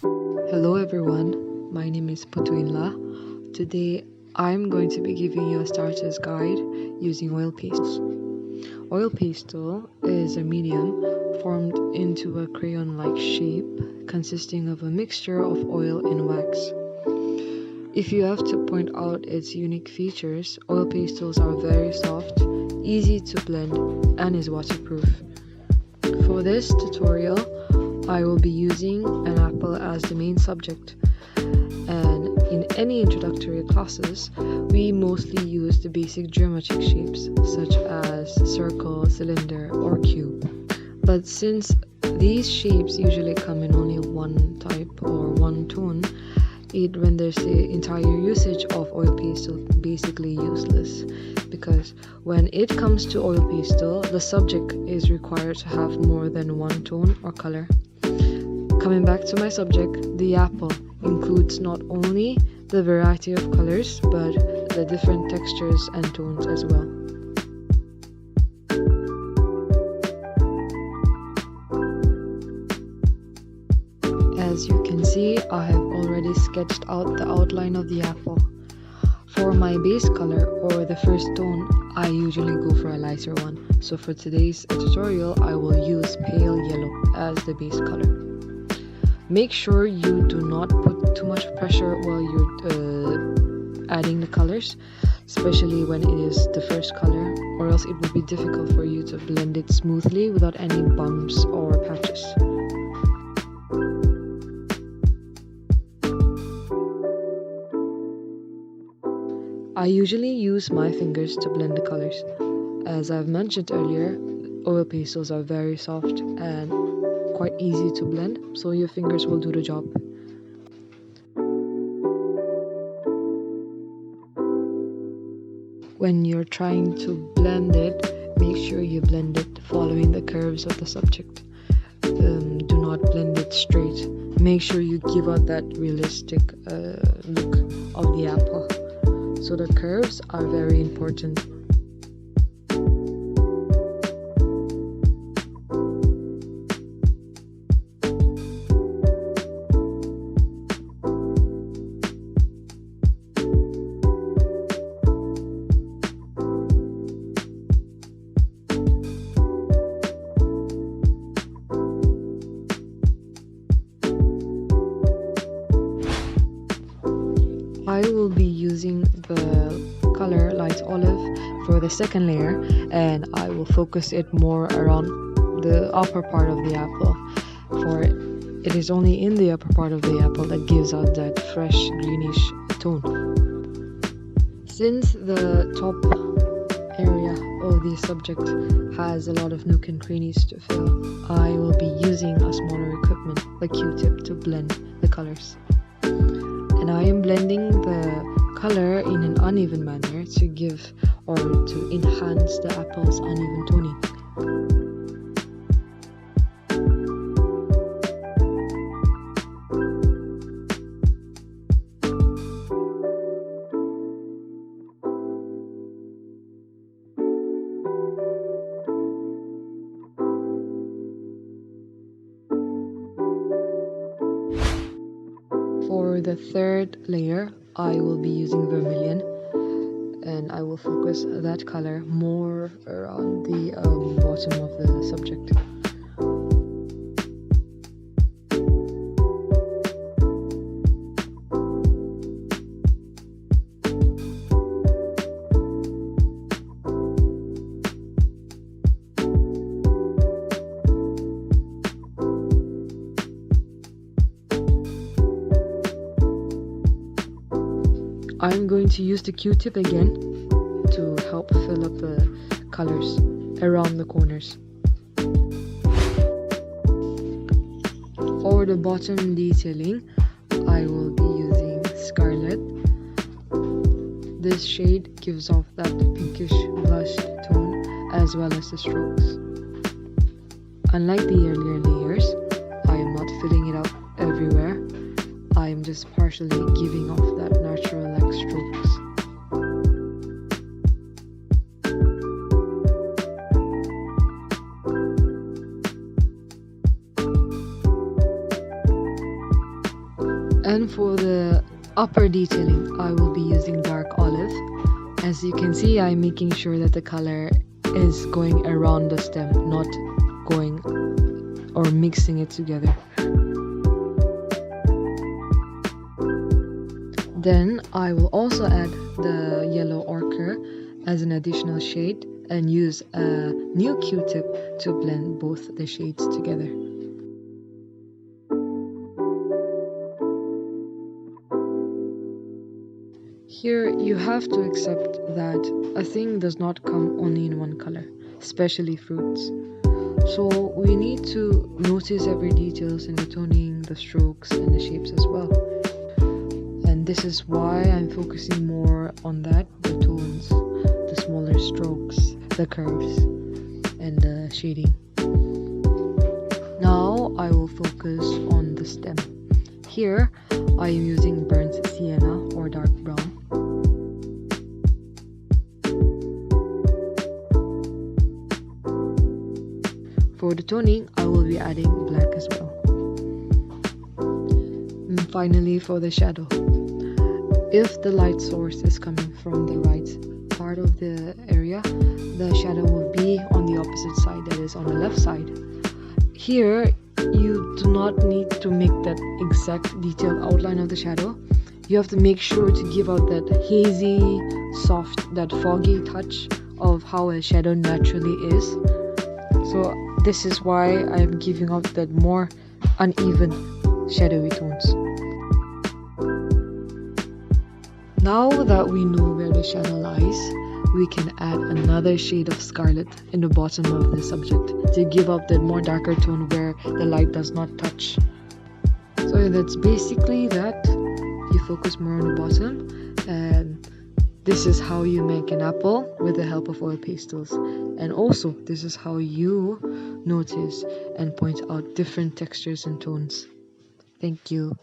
Hello everyone, my name is Putueinla. Today I'm going to be giving you a starter's guide using oil pastels. Oil pastel is a medium formed into a crayon-like shape consisting of a mixture of oil and wax. If you have to point out its unique features, oil pastels are very soft, easy to blend, and is waterproof. For this tutorial, I will be using an apple as the main subject, and in any introductory classes, we mostly use the basic geometric shapes such as circle, cylinder, or cube. But since these shapes usually come in only one type or one tone, it renders the entire usage of oil pastel basically useless, because when it comes to oil pastel, the subject is required to have more than one tone or color. Coming back to my subject, the apple includes not only the variety of colors, but the different textures and tones as well. As you can see, I have already sketched out the outline of the apple. For my base color or the first tone, I usually go for a lighter one. So for today's tutorial, I will use pale yellow as the base color. Make sure you do not put too much pressure while you're adding the colors, especially when it is the first color, or else it will be difficult for you to blend it smoothly without any bumps or patches. I usually use my fingers to blend the colors. As I've mentioned earlier, oil pastels are very soft and quite easy to blend, so your fingers will do the job. When you're trying to blend it, make sure you blend it following the curves of the subject. Do not blend it straight. Make sure you give out that realistic look of the apple. So the curves are very important. I will be using the color light olive for the second layer, and I will focus it more around the upper part of the apple, for it is only in the upper part of the apple that gives out that fresh greenish tone. Since the top area of the subject has a lot of nook and crannies to fill, I will be using a smaller equipment, the Q-tip, to blend the colors. And I am blending the color in an uneven manner to give or to enhance the apple's uneven toning. For the third layer, I will be using vermilion, and I will focus that color more around the bottom of the subject. I'm going to use the Q-tip again to help fill up the colors around the corners. For the bottom detailing, I will be using Scarlet. This shade gives off that pinkish blush tone as well as the strokes. Unlike the earlier layers, I am not filling it up everywhere. I am just partially giving off that natural like strokes. And for the upper detailing, I will be using dark olive. As you can see, I'm making sure that the color is going around the stem, not going or mixing it together. Then I will also add the yellow ochre as an additional shade and use a new Q-tip to blend both the shades together. Here you have to accept that a thing does not come only in one color, especially fruits. So we need to notice every details in the toning, the strokes and the shapes as well. And this is why I'm focusing more on that, the tones, the smaller strokes, the curves and the shading. Now I will focus on the stem. Here I am using burnt sienna or dark brown. For the toning, I will be adding black as well. And finally, for the shadow. If the light source is coming from the right part of the area, the shadow will be on the opposite side, that is on the left side. Here, you do not need to make that exact detailed outline of the shadow. You have to make sure to give out that hazy, soft, that foggy touch of how a shadow naturally is. So this is why I'm giving out that more uneven shadowy tones. Now that we know where the shadow lies, we can add another shade of scarlet in the bottom of the subject to give up that more darker tone where the light does not touch. So that's basically that. You focus more on the bottom, and this is how you make an apple with the help of oil pastels. And also, this is how you notice and point out different textures and tones. Thank you.